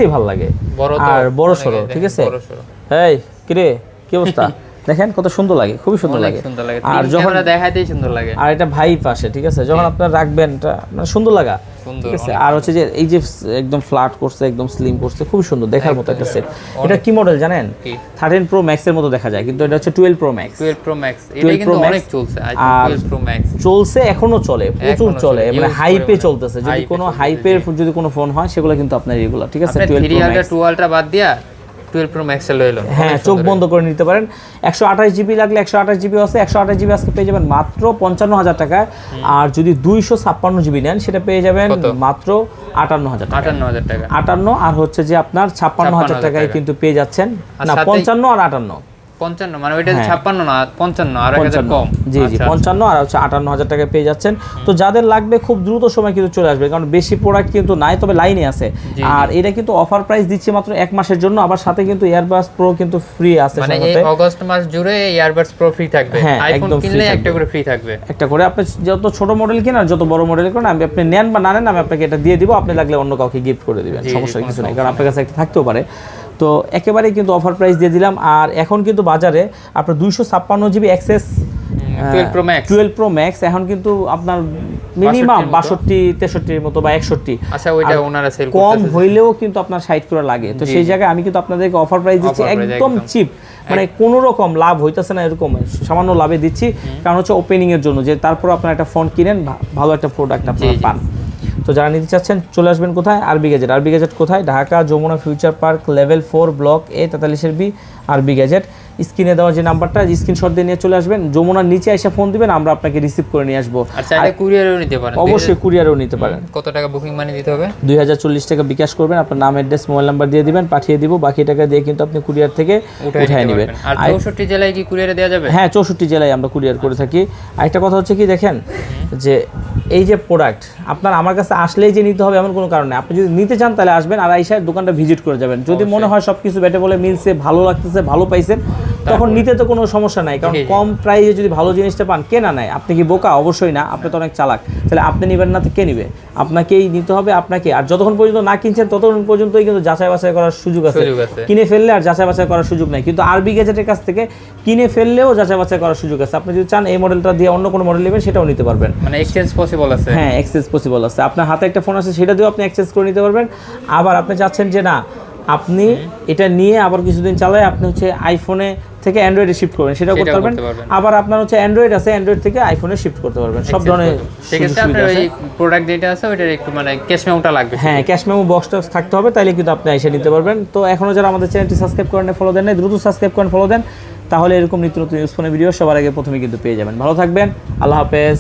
দেখতেই ভালো লাগে আর বড় সরো, ঠিক আছে। এই কিরে কি অবস্থা? দেখেন কত সুন্দর লাগে, খুবই সুন্দর লাগে। আর যখন দেখাইতেই সুন্দর লাগে। আর এটা ভাই পাশে, ঠিক আছে, যখন আপনারা রাখবেন এটা মানে সুন্দর লাগা, ঠিক আছে। আর হচ্ছে যে এই যে একদম ফ্ল্যাট করছে, একদম স্লিম করছে, খুবই সুন্দর দেখার মতো একটা সেট। এটা কি মডেল জানেন? 13 Pro Max এর মতো দেখা যায়, কিন্তু এটা হচ্ছে 12 Pro Max। 12 Pro Max এটা কিন্তু অনেক চলছে। আর 12 Pro Max চলছে, এখনো চলে, প্রচুর চলে, মানে হাইপে চলতেছে। যদি কোনো হাইপের যদি কোনো ফোন হয় সেগুলো কিন্তু আপনার এগুলো, ঠিক আছে। 12 Pro Max 2 Ultra বাদ দিয়া 12 Pro Max এ লইলো। হ্যাঁ, চোখ বন্ধ করে নিতে পারেন। 128 জিবি লাগলে 128 জিবি আছে, 128 জিবি আজকে পেয়ে যাবেন মাত্র 55,000 টাকায়। আর যদি 256 জিবি নেন সেটা পেয়ে যাবেন মাত্র 58,000 টাকা। 58,000 টাকা, 58 আর হচ্ছে যে আপনার 56,000 টাকায় কিন্তু পেয়ে যাচ্ছেন। না, 55 আর 58, 55 মানে ওইটা 56 না 55, আর 1000 কম। জি জি, 55 আর হচ্ছে 58,000 টাকায় পেয়ে যাচ্ছেন। তো যাদের লাগবে খুব দ্রুত সময় কিন্তু চলে আসবে, কারণ বেশি প্রোডাক্ট কিন্তু নাই, তবে লাইনে আছে। আর এটা কিন্তু অফার প্রাইস দিচ্ছি মাত্র 1 মাসের জন্য, আবার সাথে কিন্তু ইয়ারবাডস প্রো কিন্তু ফ্রি আছে। মানে এই আগস্ট মাস জুড়ে ইয়ারবাডস প্রো ফ্রি থাকবে। আইফোন কিনলে একটা করে ফ্রি থাকবে, একটা করে। আপনি যত ছোট মডেল কিনেন, যত বড় মডেল কিনেন, আপনি নেন বা না নেন, আমি আপনাকে এটা দিয়ে দিব, আপনি লাগলে অন্য কাউকে গিফট করে দিবেন, সমস্যা কিছু নেই, কারণ আপনার কাছে একটা থাকতেও পারে। তো একেবারেই কিন্তু অফার প্রাইস দিয়ে দিলাম। আর এখন কিন্তু বাজারে আপনার 256 জিবি অ্যাক্সেস 12 Pro Max এখন কিন্তু আপনার মিনিমাম 62-63 মতো বা 61। আচ্ছা, ওইটা ওনারা সেল করতেছে, কম হইলেও কিন্তু আপনার 60 করে লাগে। তো সেই জায়গায় আমি কিন্তু আপনাদেরকে অফার প্রাইস দিচ্ছি একদম চিপ, মানে কোনো রকম লাভ হইতেছে না, এরকম সামান্য লাভে দিচ্ছি। কারণ হচ্ছে ওপেনিং এর জন্য, যে তারপর আপনার একটা ফোন কিনেন, ভালো একটা প্রোডাক্ট আপনারা পান। তো যারা নিতে চাচ্ছেন চলে আসবেন কোথায়? আরবি গ্যাজেট। আরবি গ্যাজেট কোথায়? Dhaka Jamuna future park level 4 block A 43B আরবি গ্যাজেট। স্ক্রিনে দেওয়া যে নাম্বারটা, স্ক্রিনশট দিয়ে নিয়ে চলে আসবেন, যমুনার নিচে এসে ফোন দিবেন, আমরা আপনাকে রিসিভ করে নিয়ে আসবো। আচ্ছা, এটা কুরিয়ারেও নিতে পারেন? অবশ্যই কুরিয়ারেও নিতে পারেন। কত টাকা বুকিং মানি দিতে হবে? 2040 টাকা বিকাশ করবেন, আপনার নাম, অ্যাড্রেস, মোবাইল নাম্বার দিয়ে দিবেন, পাঠিয়ে দিব। বাকি টাকা দিয়ে কিন্তু আপনি কুরিয়ার থেকে উঠায় নেবেন। আর 64 জেলায় কি কুরিয়ারে দেওয়া যাবে? হ্যাঁ, 64 জেলায় আমরা কুরিয়ার করে থাকি। আরেকটা কথা হচ্ছে কি, দেখেন যে এই যে প্রোডাক্ট আপনার আমার কাছে আসলেই যে নিতে হবে এমন কোনো কারণ নেই। আপনি যদি নিতে চান তাহলে আসবেন, আর আইসার দোকানটা ভিজিট করে যাবেন। যদি মনে হয় সব কিছু বেটে বলে মিলছে, ভালো লাগতেছে, ভালো পাইছেন, তখন নিতে তো কোনো সমস্যা নাই। কারণ কম প্রাইসে যদি ভালো জিনিসটা পান, কে না নেয়? আপনি কি বোকা? অবশ্যই না, আপনি তো অনেক চালাক। তাহলে আপনি নেবেন না তো কে নেবে? আপনাকেই নিতে হবে, আপনাকে। আর যতক্ষণ পর্যন্ত না কিনছেন ততক্ষণ পর্যন্তই কিন্তু যাচাই বাছাই করার সুযোগ আছে। কিনে ফেললে আর যাচাই বাছাই করার সুযোগ নাই, কিন্তু আরবি গ্যাজেটের কাছ থেকে কিনে ফেললেও যাচাই বাছাই করার সুযোগ আছে। আপনি যদি চান এই মডেলটা দিয়ে অন্য কোনো মডেল নেবেন, সেটাও নিতে পারবেন। মানে এক্সচেঞ্জ পসিবল আছে? হ্যাঁ, এক্সচেঞ্জ পসিবল আছে। আপনার হাতে একটা ফোন আছে, সেটা দিয়েও আপনি এক্সচেঞ্জ করে নিতে পারবেন। আবার আপনি চাচ্ছেন যে না, আপনি এটা নিয়ে আবার কিছুদিন চালায় আপনি হচ্ছে আইফোনে থেকে অ্যান্ড্রয়েডে শিফট করবেন, সেটাও করতে পারবেন। আবার আপনার হচ্ছে অ্যান্ড্রয়েড আছে, অ্যান্ড্রয়েড থেকে আইফোনে শিফট করতে পারবেন। সব ধরনের সেক্ষেত্রে আপনার এই প্রোডাক্ট যেটা আছে ওইটার একটু মানে ক্যাশ মেমোটা লাগবে। হ্যাঁ, ক্যাশ মেমো বক্সটা থাকতে হবে, তাইলে কিন্তু আপনি এসে নিতে পারবেন। তো এখনও যারা আমাদের চ্যানেলটি সাবস্ক্রাইব করেন, ফলো দেন, দ্রুত সাবস্ক্রাইব করেন, ফলো দেন, তাহলে এরকম নিত্য নতুন ইউজফোনের ভিডিও সবার আগে প্রথমে কিন্তু পেয়ে যাবেন। ভালো থাকবেন, আল্লাহ হাফেজ।